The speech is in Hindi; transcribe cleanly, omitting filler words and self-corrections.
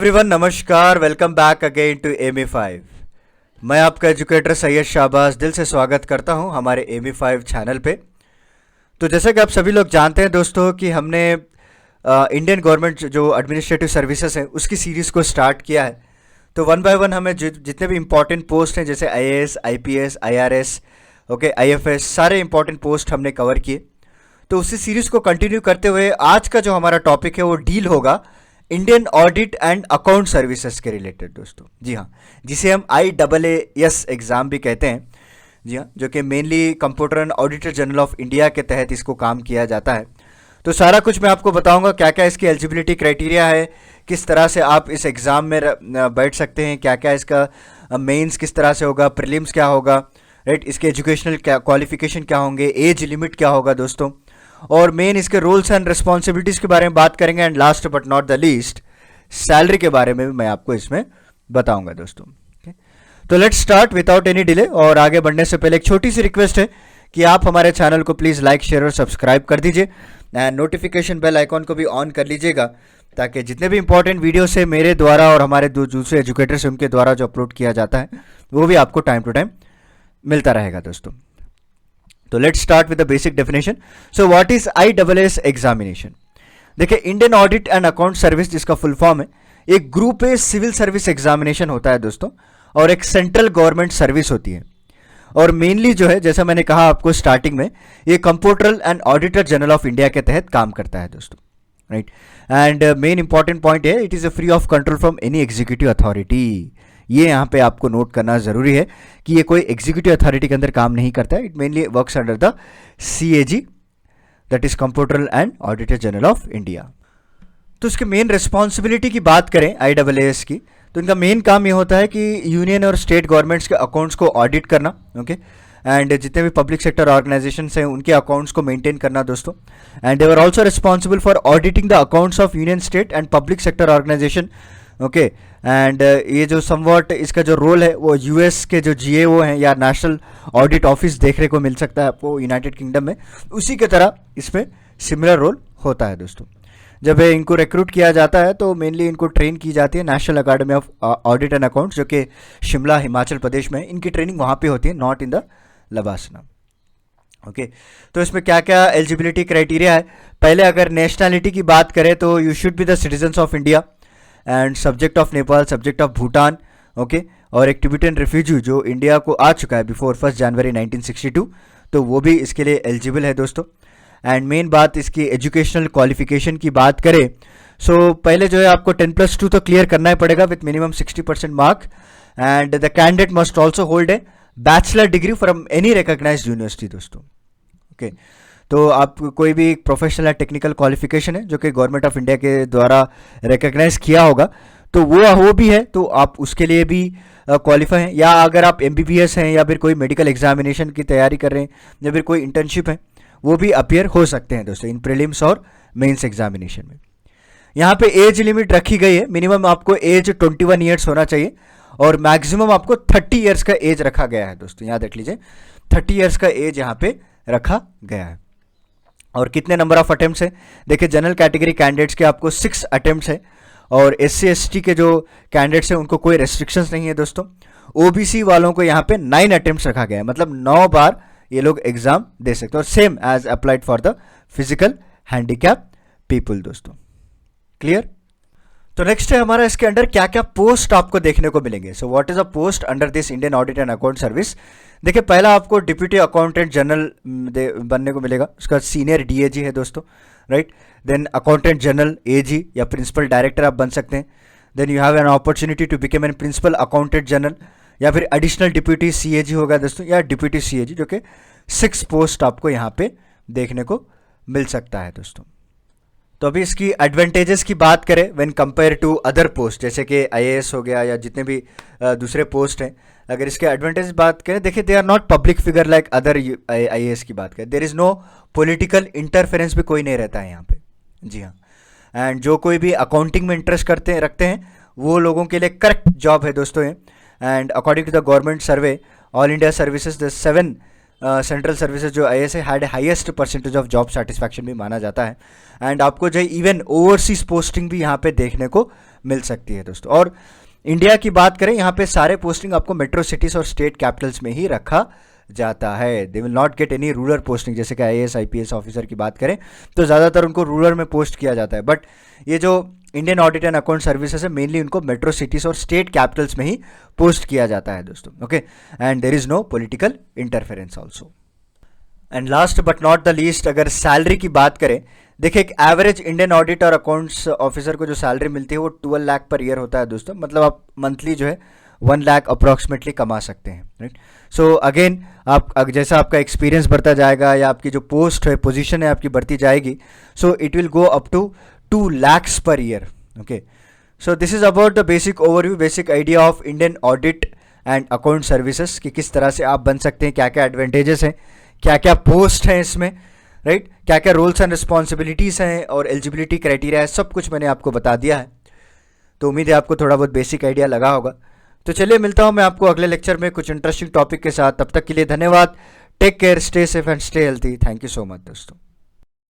एवरीवन नमस्कार, वेलकम बैक अगेन टू एमी 5। मैं आपका एजुकेटर सैयद शाहबाज दिल से स्वागत करता हूं हमारे एमी 5 चैनल पे। तो जैसा कि आप सभी लोग जानते हैं दोस्तों कि हमने इंडियन गवर्नमेंट जो एडमिनिस्ट्रेटिव सर्विसेज हैं उसकी सीरीज़ को स्टार्ट किया है। तो वन बाय वन हमें जितने भी इंपॉर्टेंट पोस्ट हैं जैसे IAS, IPS, IRS, okay, IFS, सारे इंपॉर्टेंट पोस्ट हमने कवर किए। तो उसी सीरीज़ को कंटिन्यू करते हुए आज का जो हमारा टॉपिक है वो डील होगा Indian audit and account services के रिलेटेड दोस्तों। जी हाँ, जिसे हम IAAS एग्ज़ाम भी कहते हैं। जी हाँ, जो कि mainly computer and auditor general of India के तहत इसको काम किया जाता है। तो सारा कुछ मैं आपको बताऊंगा, क्या क्या इसकी एलिजिबिलिटी क्राइटेरिया है, किस तरह से आप इस एग्ज़ाम में बैठ सकते हैं, क्या क्या इसका मेंस किस तरह से होगा, प्रीलिम्स क्या होगा, राइट, इसके एजुकेशनल क्या क्वालिफिकेशन क्या होंगे, एज लिमिट क्या होगा दोस्तों, और मेन इसके रोल्स एंड रिस्पॉन्सिबिलिटीज़ के बारे में बात करेंगे। And last but not the least salary के बारे में भी मैं आपको इसमें बताऊंगा दोस्तों। तो let's start without any delay. और आगे बढ़ने से पहले एक छोटी सी रिक्वेस्ट है कि आप हमारे चैनल को प्लीज़ लाइक, शेयर और सब्सक्राइब कर दीजिए एंड नोटिफिकेशन बेल आइकॉन को भी ऑन कर लीजिएगा, ताकि जितने भी इंपॉर्टेंट वीडियोस है मेरे द्वारा और हमारे दूसरे एजुकेटर्स उनके द्वारा जो अपलोड किया जाता है वो भी आपको टाइम टू टाइम मिलता रहेगा दोस्तों। तो let's start with the basic definition. So what is IAAS examination? देखिए, Indian audit and account service जिसका फुल फॉर्म है, एक group A civil service examination होता है दोस्तों, और एक सेंट्रल गवर्नमेंट सर्विस होती है। और मेनली जो है, जैसा मैंने कहा आपको स्टार्टिंग में, ये comptroller and auditor general of India के तहत काम करता है दोस्तों, right. And main important point है, it is a free of control from any executive authority. ये यहाँ पे आपको नोट करना जरूरी है कि ये कोई एग्जीक्यूटिव अथॉरिटी के अंदर काम नहीं करता है। It mainly works under the CAG, that is computer and auditor general of India. तो इसके मेन रिस्पॉन्सिबिलिटी की बात करें IAAS की, तो इनका मेन काम ये होता है कि यूनियन और स्टेट गवर्नमेंट्स के अकाउंट्स को ऑडिट करना, ओके, एंड जितने भी पब्लिक सेक्टर ऑर्गेनाइजेशंस हैं उनके अकाउंट्स को मेंटेन करना दोस्तों। And they are also responsible for auditing the accounts of union, state and public sector organisation, okay. And ये जो समवॉट इसका जो रोल है वो US के जो GAO हैं या नेशनल ऑडिट ऑफिस देखने को मिल सकता है आपको यूनाइटेड किंगडम में, उसी की तरह इसमें सिमिलर रोल होता है दोस्तों। जब इनको रिक्रूट किया जाता है तो मेनली इनको ट्रेन की जाती है national academy of audit and accounts, जो कि शिमला, हिमाचल प्रदेश में। इनकी ट्रेनिंग वहाँ पे होती है, नॉट इन द लवासना, ओके। तो इसमें क्या क्या एलिजिबिलिटी क्राइटेरिया है? पहले अगर नेशनैलिटी की बात करें तो you should be the citizens of India and subject of Nepal, subject of Bhutan, okay, और एक टिबेटन रिफ्यूजी जो इंडिया को आ चुका है बिफोर 1 जनवरी 1962, तो वो भी इसके लिए एलिजिबल है दोस्तों। एंड मेन बात इसकी एजुकेशनल क्वालिफिकेशन की बात करें, सो पहले जो है आपको 10+2 तो क्लियर करना ही पड़ेगा with minimum 60% mark. And the candidate must also hold a bachelor degree from any recognised university दोस्तों, ओके। तो आप कोई भी प्रोफेशनल या टेक्निकल क्वालिफिकेशन है जो कि गवर्नमेंट ऑफ इंडिया के द्वारा रिकॉग्नाइज किया होगा, तो वो भी है, तो आप उसके लिए भी क्वालिफाई हैं। या अगर आप MBBS हैं या फिर कोई मेडिकल एग्जामिनेशन की तैयारी कर रहे हैं या फिर कोई इंटर्नशिप है, वो भी अपीयर हो सकते हैं दोस्तों इन प्रीलिम्स और मेंस एग्जामिनेशन में। यहाँ पे एज लिमिट रखी गई है, मिनिमम आपको एज 21 ईयर्स होना चाहिए और मैक्सिमम आपको 30 ईयर्स का एज रखा गया है दोस्तों। याद रख लीजिए, 30 ईयर्स का एज यहाँ पे रखा गया है। और कितने नंबर ऑफ अटेम्प्ट्स है? देखिए, जनरल कैटेगरी कैंडिडेट्स के आपको 6 अटेम्प्ट्स है, और SC ST के जो कैंडिडेट्स हैं उनको कोई रेस्ट्रिक्शंस नहीं है दोस्तों। OBC वालों को यहाँ पे 9 अटेम्प्ट्स रखा गया है, मतलब 9 बार ये लोग एग्जाम दे सकते हैं, और same as applied for the physical handicap people दोस्तों। क्लियर? तो नेक्स्ट है हमारा, इसके अंडर क्या क्या पोस्ट आपको देखने को मिलेंगे। सो what is a post under this Indian audit and account service? देखिए, पहला आपको डिप्यूटी अकाउंटेंट जनरल बनने को मिलेगा, उसका सीनियर DAG है दोस्तों, right. Then accountant general AG या प्रिंसिपल डायरेक्टर आप बन सकते हैं। Then you have an opportunity to become an principal accountant general, या फिर एडिशनल डिप्यूटी CAG होगा दोस्तों, या डिप्यूटी CAG, जो कि 6 पोस्ट आपको यहाँ पे देखने को मिल सकता है दोस्तों। तो अभी इसकी एडवांटेजेस की बात करें when compare to other post, जैसे कि IAS हो गया या जितने भी दूसरे पोस्ट हैं, अगर इसके एडवांटेज बात करें, देखिए, they are not public figure like other IAS की बात करें, there is no political interference भी कोई नहीं रहता है यहाँ पे। जी हाँ, एंड जो कोई भी अकाउंटिंग में इंटरेस्ट रखते हैं वो लोगों के लिए करेक्ट जॉब है दोस्तों ये। And according to the government survey, all India services, the 7 central services जो IAS है had highest percentage of job satisfaction भी माना जाता है। एंड आपको जो इवन ओवरसीज पोस्टिंग भी यहाँ पे देखने को मिल सकती है दोस्तों। और इंडिया की बात करें, यहाँ पे सारे पोस्टिंग आपको मेट्रो सिटीज़ और स्टेट कैपिटल्स में ही रखा जाता है। They will not get any rural posting. जैसे कि IAS IPS ऑफिसर की बात करें तो ज़्यादातर उनको रूरल में पोस्ट किया जाता है, बट ये जो Indian audit and account services है मेनली उनको मेट्रो सिटीज़ और स्टेट कैपिटल्स में ही पोस्ट किया जाता है दोस्तों। Okay, and there is no political interference also. And last but not the least, अगर सैलरी की बात करें, देखिए एक एवरेज इंडियन ऑडिट और अकाउंट्स ऑफिसर को जो सैलरी मिलती है वो 12 लाख पर ईयर होता है दोस्तों। मतलब आप मंथली जो है 1 लाख अप्रॉक्सीमेटली कमा सकते हैं, राइट। सो अगेन आप जैसा आपका एक्सपीरियंस बढ़ता जाएगा या आपकी जो पोस्ट है, पोजीशन है आपकी बढ़ती जाएगी, so it will go up to 2 lakhs per year. Okay, so this is about the basic overview, basic idea of Indian audit and account services कि किस तरह से आप बन सकते हैं, क्या क्या एडवांटेजेस हैं, क्या क्या पोस्ट हैं इसमें, राइट, क्या क्या रोल्स एंड रिस्पॉन्सिबिलिटीज़ हैं और एलिजिबिलिटी क्राइटेरिया है, सब कुछ मैंने आपको बता दिया है। तो उम्मीद है आपको थोड़ा बहुत बेसिक आइडिया लगा होगा। तो चलिए मिलता हूँ मैं आपको अगले लेक्चर में कुछ इंटरेस्टिंग टॉपिक के साथ। तब तक के लिए धन्यवाद। Take care, stay safe and stay healthy. Thank you so much दोस्तों।